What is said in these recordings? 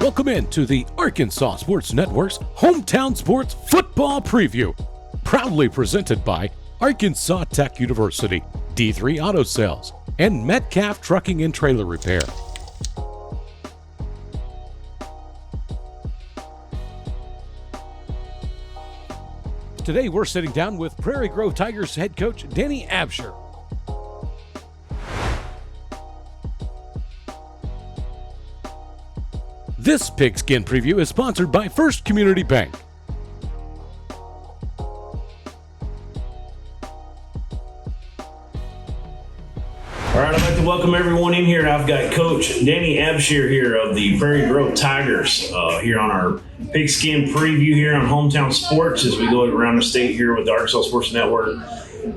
Welcome in to the Arkansas Sports Network's Hometown Sports Football Preview, proudly presented by Arkansas Tech University, D3 Auto Sales, and Metcalf Trucking and Trailer Repair. Today we're sitting down with Prairie Grove Tigers head coach Danny Absher. This Pigskin Preview is sponsored by First Community Bank. All right, I'd like to welcome everyone in here. I've got Coach Danny Absher here of the Prairie Grove Tigers here on our Pigskin Preview here on Hometown Sports as we go around the state here with the Arkansas Sports Network.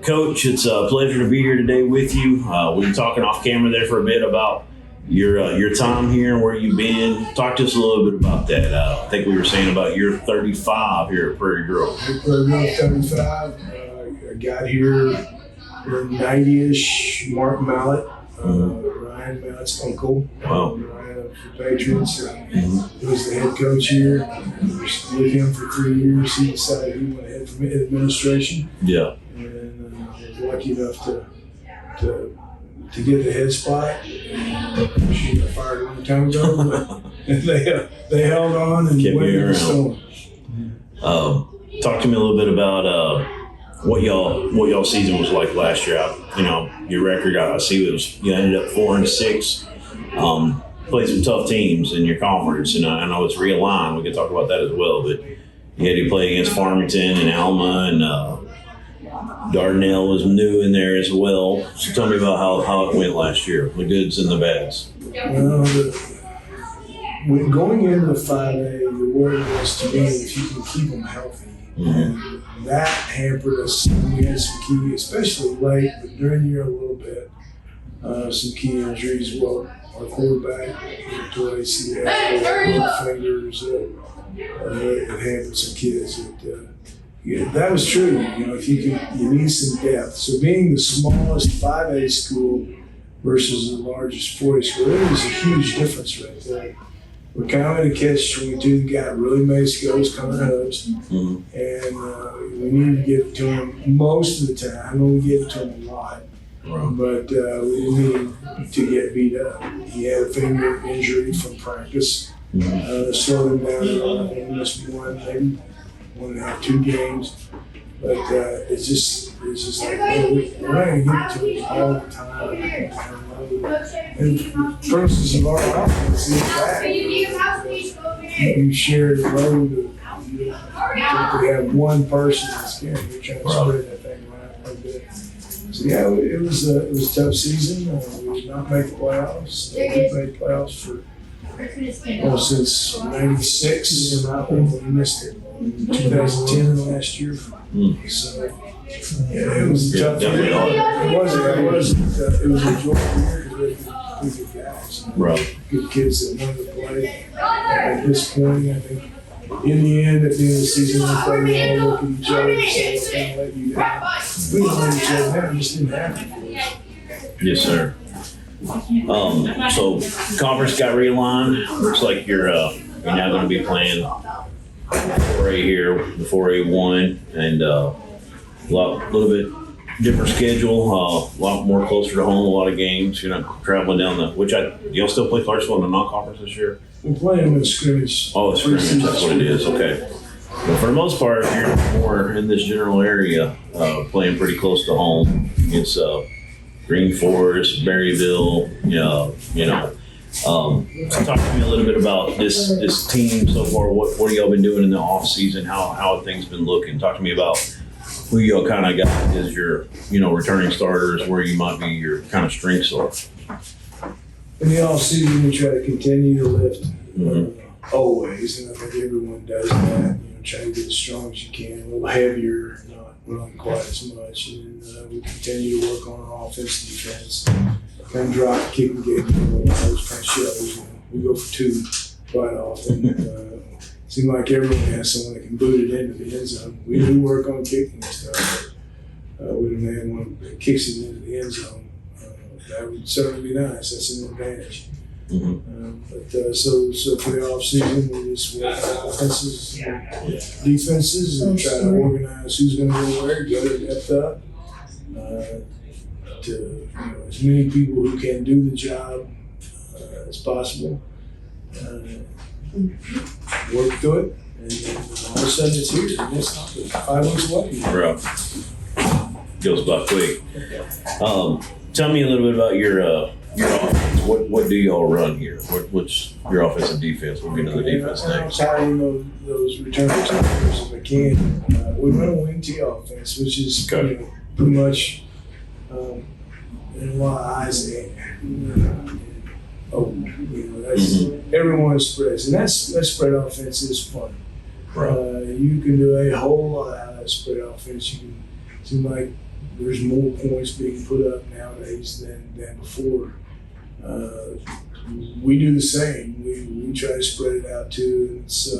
Coach, it's a pleasure to be here today with you. We were talking off camera there for a bit about your time here and where you've been. Talk to us a little bit about that. I think we were saying about year 35 here at Prairie Grove. Prairie Grove 35. I got here in 90-ish. Mark Mallett, Ryan Mallett's uncle. Wow. Ryan of the Patriots. He was the head coach here. I was with him for 3 years. He decided he went ahead from administration. Yeah. And I was lucky enough to get the head spot. She got fired a long time ago, and they held on and kept went you in the storm. Talk to me a little bit about what y'all season was like last year. Your record. I see it was you ended up 4-6. Played some tough teams in your conference, and I know it's realigned. We can talk about that as well. But you had to play against Farmington and Alma and. Dardanelle was new in there as well. So tell me about how it went last year, the goods and the bads. Well, when going into the 5A, the word was to me if you can keep them healthy. And that hampered us. We had some key, especially late, but during the year a little bit, some key injuries. Well, our quarterback, tore ACL, fingers, it hampered some kids. Yeah, that was true. If you need some depth. So being the smallest 5A school versus the largest 4A school, it was a huge difference right there. We're kind of in a catch-22. The guy really made skills coming hubs, and we needed to get to him most of the time. I know we get to him a lot, but we needed to get beat up. He had a finger injury from practice, slowed him down. He missed maybe 1.5, 2 games, but it's just like, we're not going to get to it all the time. And the process of our offense is that you share the load. You have one person that's carrying. You're trying to spread that thing around a little bit. So yeah, it was a tough season. We did not make the playoffs. We made playoffs since '96, and we missed it. 2010 last year. So yeah, it was a tough year. It was a joyful year because we had good guys, good kids that wanted to play. At this point, I think in the end, at the end of the season, we played all look at each other and say, "We're going to let you down." We didn't let each other down; just didn't have to. Yes, sir. So conference got realigned. Looks like you're now going to be playing 4A here, the 4A1, and a little bit different schedule, a lot more closer to home, a lot of games. You're not traveling down y'all still play Clarksville in the non-conference this year? We're playing with scrimmage. Oh, it's scrimmage, that's what it is, okay. Well, for the most part, you're more in this general area, playing pretty close to home. It's Green Forest, Berryville, talk to me a little bit about this team so far. What have y'all been doing in the off season? How have things been looking? Talk to me about who y'all kind of got as your returning starters, where you might be your kind of strengths are. In the off season, we try to continue to lift always, and I think everyone does that. Try to get as strong as you can, a little heavier, not running quite as much, and we continue to work on our offense defense. Kind of drop, kick, and get those kind of shows. We go for 2 quite often. Seems like everyone has someone that can boot it into the end zone. We do work on kicking and stuff, but we don't have one that kicks it into the end zone. That would certainly be nice. That's an advantage. So for the off season, we just work on offenses, defenses, and try to organize who's going to go where, get our depth up. To as many people who can do the job as possible. Work through it, and then all of a sudden it's here. It's 5 weeks away. Bro, goes by quick. Tell me a little bit about your offense. What do y'all run here? What's your offense and defense? We'll get into the defense next. I'll tie in those return attackers if I can. We run a wing T offense, which is pretty much in a lot of eyes. Everyone spreads, and that spread offense is fun. You can do a whole lot out of that spread offense. You can seem like there's more points being put up nowadays than before. We do the same. We try to spread it out too. It's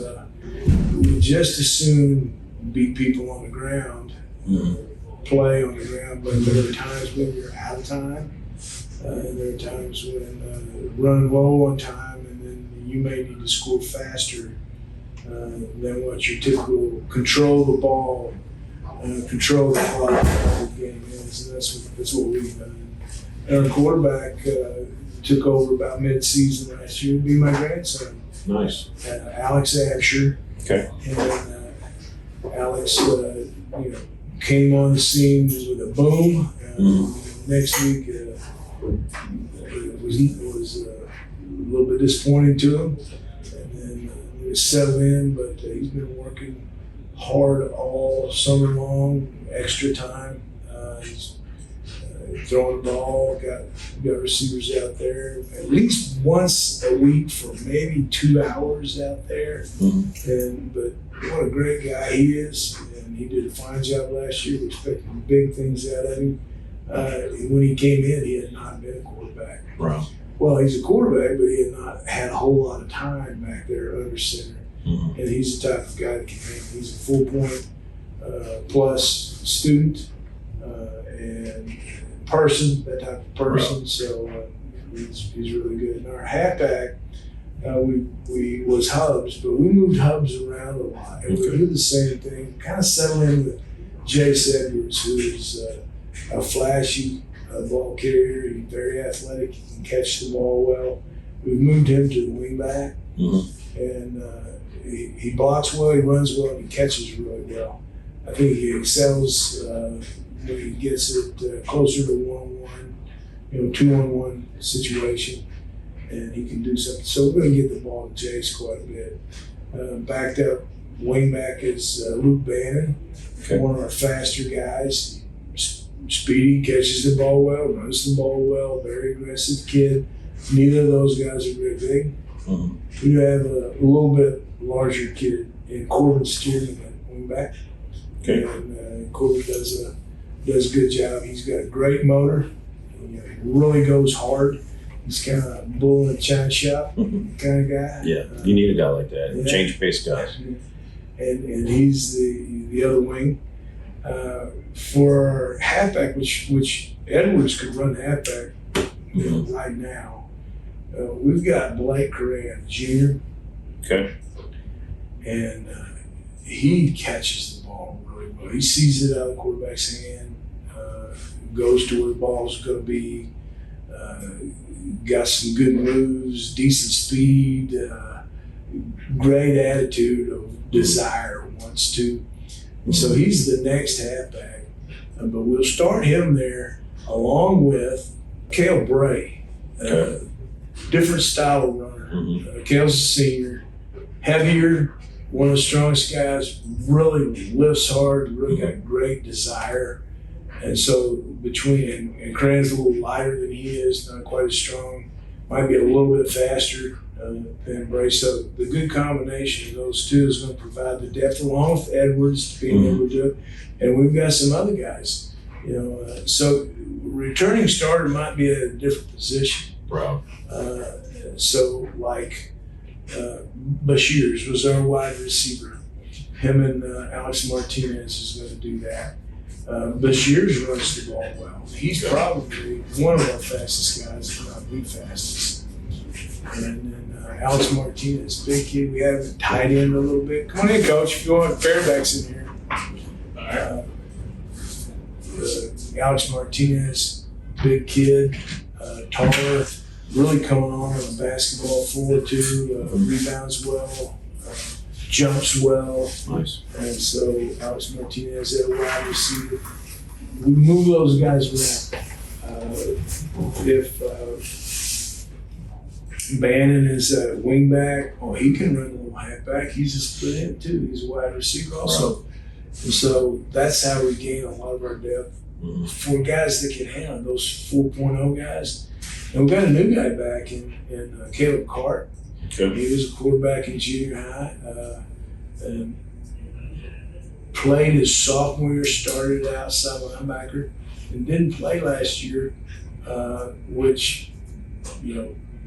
we just as soon beat people on the ground, play on the ground, but there are times when you're out of time. And there are times when running low on time, and then you may need to score faster than what your typical control the ball, control the clock game is. And that's what we've done. And our quarterback took over about mid-season last year to be my grandson. Nice. Alex Absher. Okay. And Alex, came on the scene with a boom. Next week. It was a little bit disappointing to him, and then he was settled in, but he's been working hard all summer long, extra time. He's throwing the ball, got receivers out there at least once a week for maybe 2 hours out there. But what a great guy he is, and he did a fine job last year. We're expecting big things out of him. When he came in, he had not been a quarterback. Wow. Well, he's a quarterback, but he had not had a whole lot of time back there under center. And he's the type of guy that can handle. He's a 4 point plus student and person, that type of person. Right. So he's really good. And our halfback, we was Hubs, but we moved Hubs around a lot. And we do the same thing, kind of settle in with Jace Edwards, who is a flashy ball carrier. He's very athletic. He can catch the ball well. We've moved him to the wing back, and he blocks well, he runs well, and he catches really well. I think he excels when he gets it closer to one-on-one, 2-on-1 situation, and he can do something. So we're going to get the ball to Jace quite a bit. Backed up wing back is Luke Bannon, one of our faster guys. Speedy, catches the ball well, runs the ball well, very aggressive kid. Neither of those guys are very big. We do have a little bit larger kid in Corbin Stearman at wing back. And Corbin does a good job. He's got a great motor. He really goes hard. He's kind of bull in a china shop kind of guy. Yeah, you need a guy like that. Change pace guys. And he's the other wing. For our halfback, which Edwards could run halfback right now, we've got Blake Coran Jr. And he catches the ball really well. He sees it out of the quarterback's hand, goes to where the ball's going to be, got some good moves, decent speed, great attitude of desire, wants to. So he's the next halfback. But we'll start him there along with Cale Bray, different style of runner. Cale's a senior, heavier, one of the strongest guys, really lifts hard, really got great desire. And so and Cran's a little lighter than he is, not quite as strong, might be a little bit faster than Bray. So the good combination of those two is going to provide the depth along with Edwards being able to do it. And we've got some other guys, so returning starter might be at a different position. Right. So like Bashir's was our wide receiver. Him and Alex Martinez is going to do that. Bashir's runs the ball well. He's probably one of our fastest guys, if not the fastest. And then Alex Martinez, big kid. We have him tight end a little bit. Come on in, coach, if you want. Fairback's in here. Alex Martinez, big kid, taller, really coming on the basketball floor too. Rebounds well, jumps well. Nice. And so Alex Martinez at a wide receiver. We move those guys around. If Bannon is a wing back, he can run a little halfback. He's a split end too. He's a wide receiver also. Right. And so that's how we gain a lot of our depth for guys that can handle those 4.0 guys. And we got a new guy back in Caleb Cart. Okay. He was a quarterback in junior high. And played his sophomore year, started outside linebacker, and didn't play last year, which,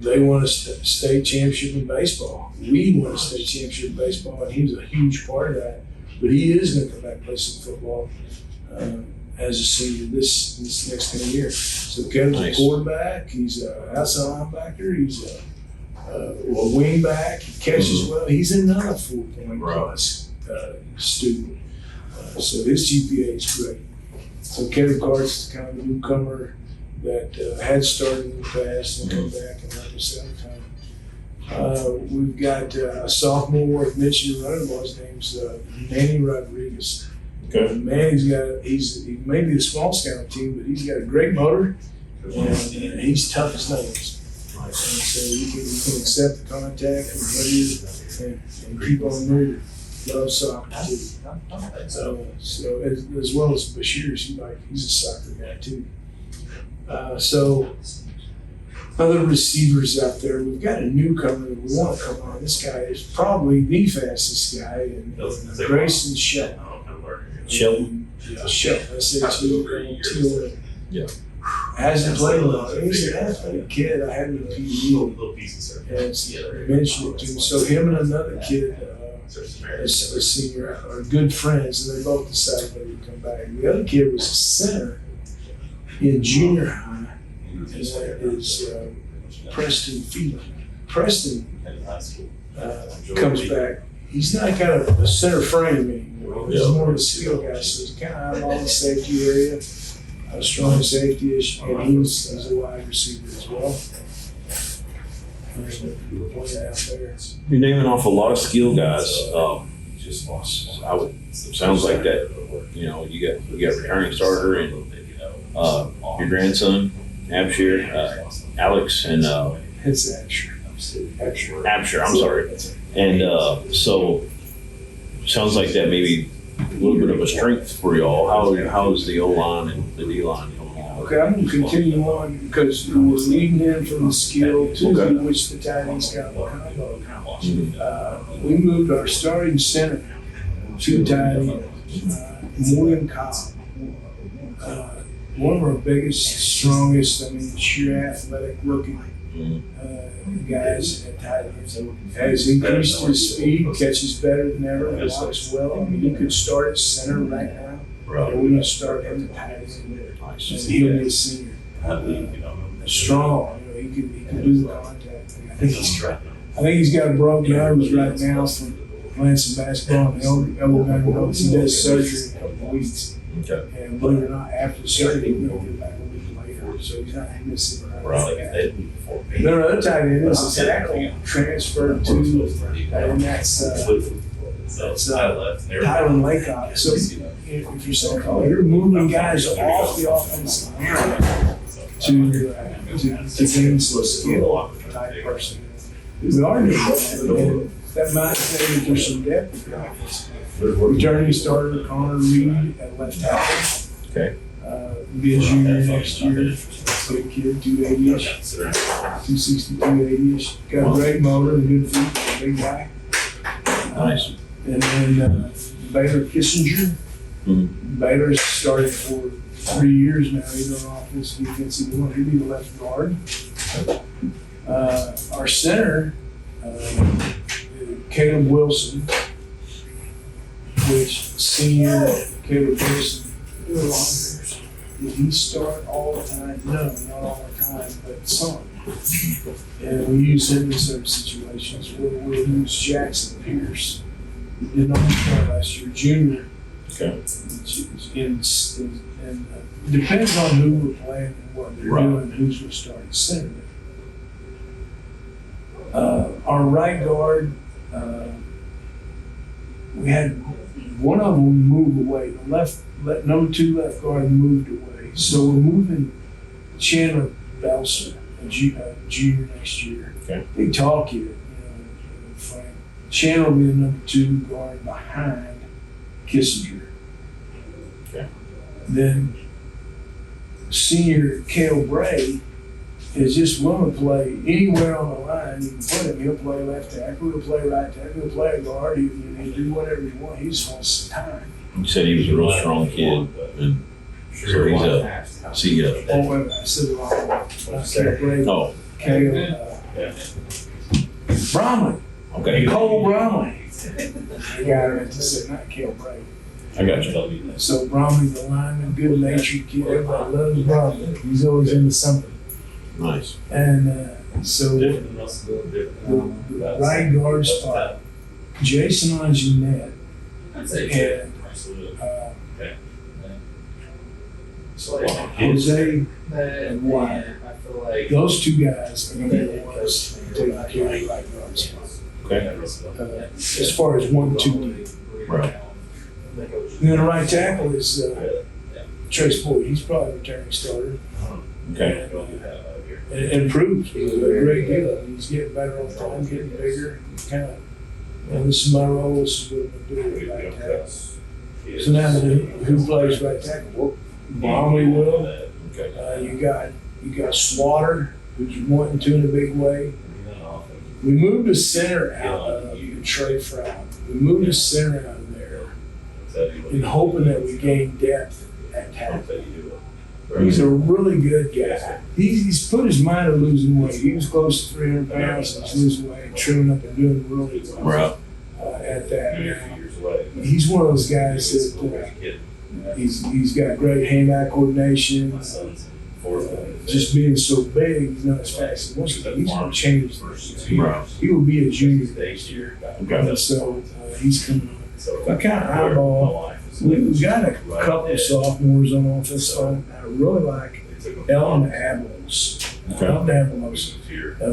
they won a state championship in baseball. We won a state championship in baseball, and he was a huge part of that. But he is going to come back and play some football as a senior this next coming year. So Kevin's a quarterback. He's an outside linebacker. He's a wing back. He catches well. He's another 4-point plus student. So his GPA is great. So Kevin Cart's kind of a newcomer that had started in the past and come back and help us out time. We've got a sophomore worth mentioning running ball. His name's Manny Rodriguez. Okay. Manny's he may be the smallest guy on the team, but he's got a great motor and he's tough as nails. And so he can accept the contact and keep on moving. Loves soccer too. So as well as Bashir, he's a soccer guy too. So other receivers out there, we've got a newcomer that we want to come on. This guy is probably the fastest guy, and Grayson Shelton. Shelton? Yeah, Shelton. S-H-E-L-T-O-N. Yeah. Hasn't played long. He's an athletic kid. I had him in PE. And mentioned it to him. So him and another kid, a senior, are good friends, and they both decided they would come back. The other kid was a center in junior high, and that is Preston Phelan. Preston comes back. He's not got a center frame anymore. He's more of a skill guy, so he's kind of out of all the safety area, a strong safety issue, and he's a wide receiver as well. You're naming off a lot of skill guys. Sounds like that. You got returning starter and your grandson, Abshir, Alex, and it's Abshir. Abshir. I'm sorry. And so sounds like that maybe a little bit of a strength for y'all. How's the O-line and the D-line coming along? Okay, I'm going to continue on because we're leading in from the skill to which the tight end's got the combo. We moved our starting center to tight end, William Cobb. One of our biggest, strongest, sheer athletic looking guys at tight end. Has increased his speed, catches better than ever, blocks well. He could start at center right now. But we're going to start him at tight end. And he'll be a senior. Strong, he can do the contact. I think he's got a broken nose right now from playing some basketball and elbow nose. He does surgery in a couple of weeks. Okay. And believe it or not, after the surgery, he'll get back a week later. So he's not missing. Then our other tight end is a tackle transferred to, and that's Tyron Laycock. So if you're saying, you're moving guys off the offensive line to gain some skill type person. We are doing that. That might say that there's some depth in the offense. Returning starter Connor Reed at left tackle. Okay. Be a junior next year. Big kid, 280-ish, 260, 280-ish. Got a great motor and good feet, big guy. Nice. And then Baylor Kissinger. Baylor's started for 3 years now. He's on offense, defensive one. He'll be the left guard. Our center, Caleb Wilson, which senior Caleb Wilson, did he start all the time? No, not all the time, but some. And we use him in certain situations. We'll use Jackson Pierce. He did not start last year, junior. Okay. And it depends on who we're playing and what they're doing, who's going to start at center. Our right guard, we had one of them move away. The number 2 left guard moved away. So we're moving Chandler Belser, a junior next year. Okay. Big tall kid, Frank. Chandler will be the number 2 guard behind Kissinger. Okay. Then senior Cale Bray is just willing to play anywhere on the line. You can put him. He'll play left tackle. He'll play right tackle. He'll play a guard. He'll do whatever he wants. He just wants some time. You said he was a real strong kid, and so he's a CEO. Oh, wait a minute. I said the wrong one. Not Cale Bray. Oh, Cale Bromley. okay. Cole Bromley. I got it. I just said not Cale Bray. I got you. So Bromley, the lineman, good-natured kid. Everybody loves Bromley. He's always into something. Nice. And so the right guard spot, Jason Anjanette and Jose and Wyatt. Those 2 guys are going to be the ones taking care of the right guard spot. Okay. As far as 1-2 deep. Right. And then the right tackle is Trace Boyd. He's probably a returning starter. Okay. And improved a great deal. He's getting better all the time, getting bigger. Kind of, this is my role. This is what I'm going to do at right tackle. So now who plays right tackle? Well, Bromley will. Okay. You got Slaughter, who's wanting to in a big way. We moved a center out of Trey Froud. We moved a center out of there in hoping that we gain depth at tackle. He's a really good guy. He's put his mind on losing weight. He was close to 300 pounds and he's losing weight, trimming up and doing really well at that. He's one of those guys that he's got great hand-eye coordination. Just being so big, he's not as fast as he wants to be. He's going to change this. He will be a junior next year. Okay. So he's coming. I kind of eyeball. We've got a couple of sophomores on offense line. I really like Ellen Avalos. Ellen Avalos.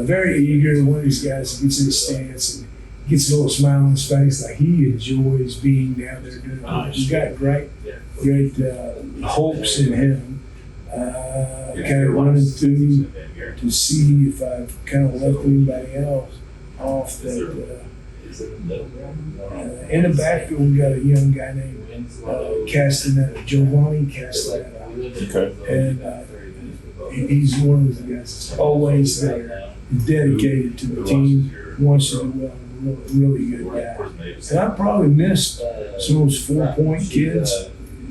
Very eager, one of these guys that gets in the stance and gets a little smile on his face, like he enjoys being down there doing it. He's got great hopes in him. Kind of running through to see if I've kind of left anybody else off that. In the backfield, we got a young guy named Castaneda, Giovanni Castaneda. Okay. And he's one of the guys that's always there, dedicated to the team, wants to do well, really good guy. And I probably missed some of those 4-point kids.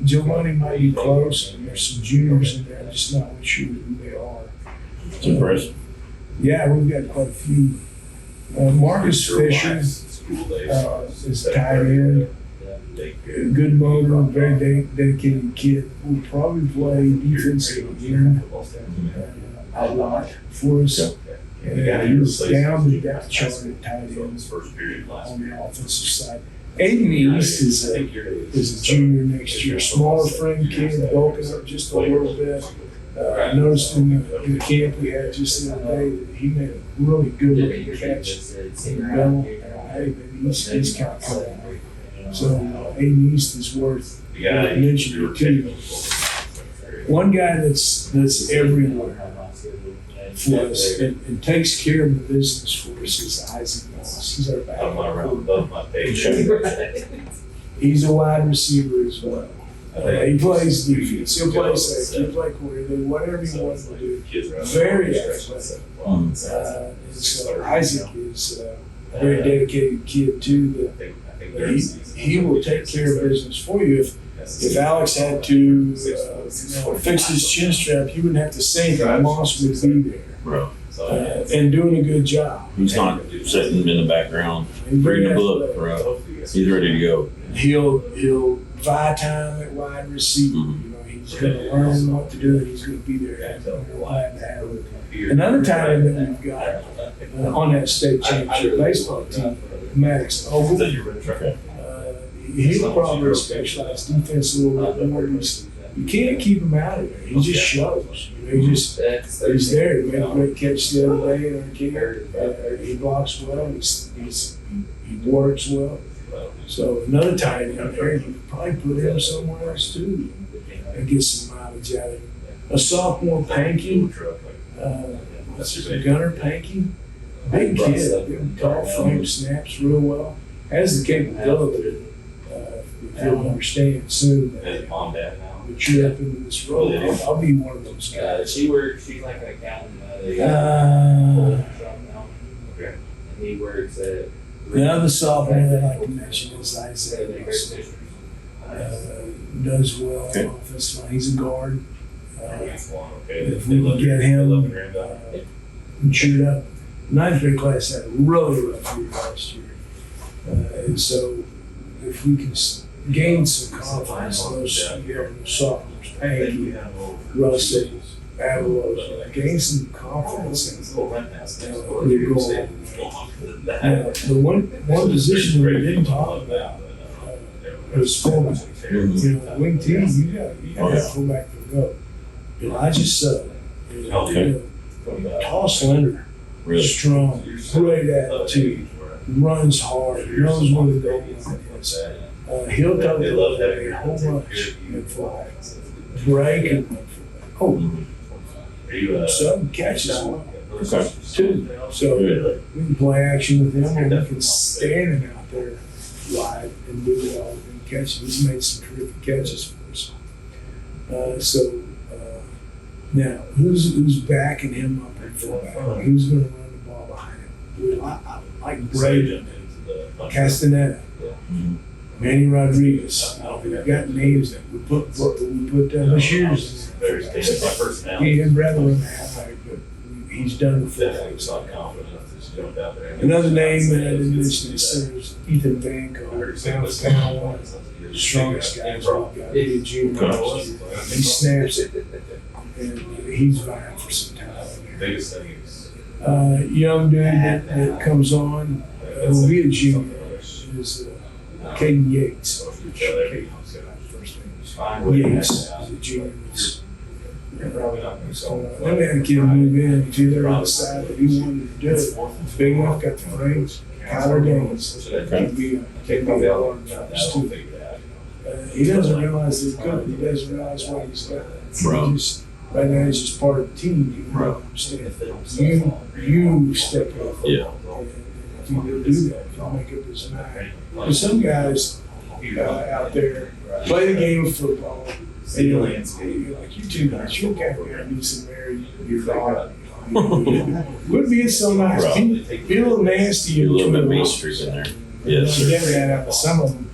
Giovanni might be close, and there's some juniors in there. I'm just not really sure who they are. It's impressive. Yeah, we've got quite a few. Marcus Fisher is tight end. Good motor, very dedicated kid. Will probably play defensive end a lot for us. And he was down the depth chart at tight end on the offensive side. Aiden East is a junior next year. Smaller frame kid, bulking up just a little bit. I noticed in the camp we had just the other day that he made a really good looking catch in the middle. Hey, maybe he's kind of coming. So Aiden East is worth mentioning too. One guy that's everywhere for us and takes care of the business for us is Isaac Moss. He's our backup. He's a wide receiver as well. He plays defense. He'll play safety. He'll play quarterback. Whatever he wants to do. Very athletic. So Isaac is a very dedicated kid too. He will take care of business for you. If Alex had to fix his chin strap, he wouldn't have to sink it. Moss would be there. And doing a good job. He's not sitting in the background reading a book. He's ready to go. He'll vie time at wide receiver. He's going to learn what to do, and he's going to be there. And we're glad to have him. Another tight end that we've got on that state championship baseball team, Maddox Ogle. He'll probably specialize defense a little bit more. You can't keep him out of there. He just shows. He's there. He made a great catch the other day in our camp. He blocks well. He works well. So another tight end there, you could probably put him somewhere else too and get some mileage out of him. A sophomore, Panky, Gunner Panky, big kid, big tall frame, snaps real well, has the capability. If you'll understand soon, mature up into this role. I'll be one of those guys. She's like an accountant. And he works at. The other sophomore that I like to mention is Isaiah Russell. Does well offensively. He's a guard. If we can get him matured up. Ninth grade class had a really rough year last year. And so if we can gain some confidence in those sophomores, Panky, Russell, Avalos, gain some confidence in their goal. The one position we didn't talk about was fullback. Wing T, you got that fullback to go. Elijah Sutton, tall, slender, strong, great attitude, runs hard, knows where the goal line is. He'll come to a whole bunch and fly, break and Sutton catches one. Too. So we can play action with him, and we can stand him out there wide and do it all and catch him. He's made some terrific catches for us. Now, who's backing him up at fullback? Who's going to run the ball behind him? I like Braden, Castaneda, Manny Rodriguez. We've got names that we put Bashir's in. He had rather run the halfback, but he's done the fullback. Another name that I didn't mention is Ethan Van Cole, strongest guy we've got. He's a junior. He snaps it, and he's vying for some time. Young dude that comes on will be a junior is Caden Yates. Yates is a junior. Then we had a kid move in to the other side that he wanted to do it. Big enough, got the frames. Kyler Gaines could be a lot of jobs too. He doesn't realize he's good. He doesn't realize what he's got. Right now, he's just part of the team. You understand? You step up. Yeah. If you do that, if you make up his mind. There's some guys out there play the game of football. And you're like, you two guys, you can't be some married your daughter. Would be so nice. Be a little nasty. A little bit mean streak in there. Yes, sir. Get that out of some of them.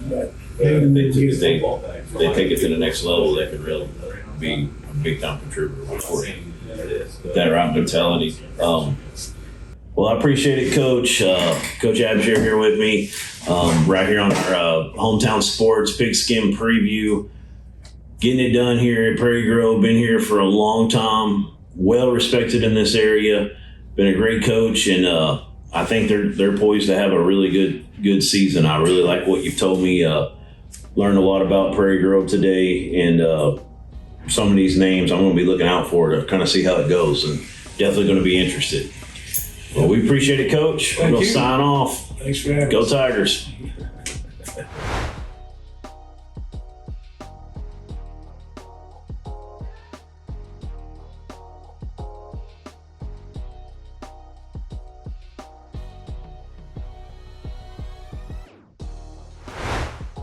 But If they take it to the next level, they could really be a big time contributor for it. That right mentality. Well, I appreciate it, Coach. Coach Abshire here with me, right here on our Hometown Sports Pigskin Preview. Getting it done here at Prairie Grove. Been here for a long time. Well respected in this area. Been a great coach, and I think they're poised to have a really good season. I really like what you've told me. Learned a lot about Prairie Grove today, and some of these names I'm going to be looking out for to kind of see how it goes, and definitely going to be interested. Well, we appreciate it, Coach. We'll sign off. Thanks for having Go us. Tigers.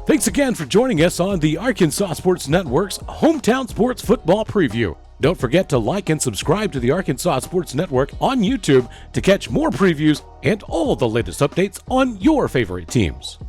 Thanks again for joining us on the Arkansas Sports Network's Hometown Sports Football Preview. Don't forget to like and subscribe to the Arkansas Sports Network on YouTube to catch more previews and all the latest updates on your favorite teams.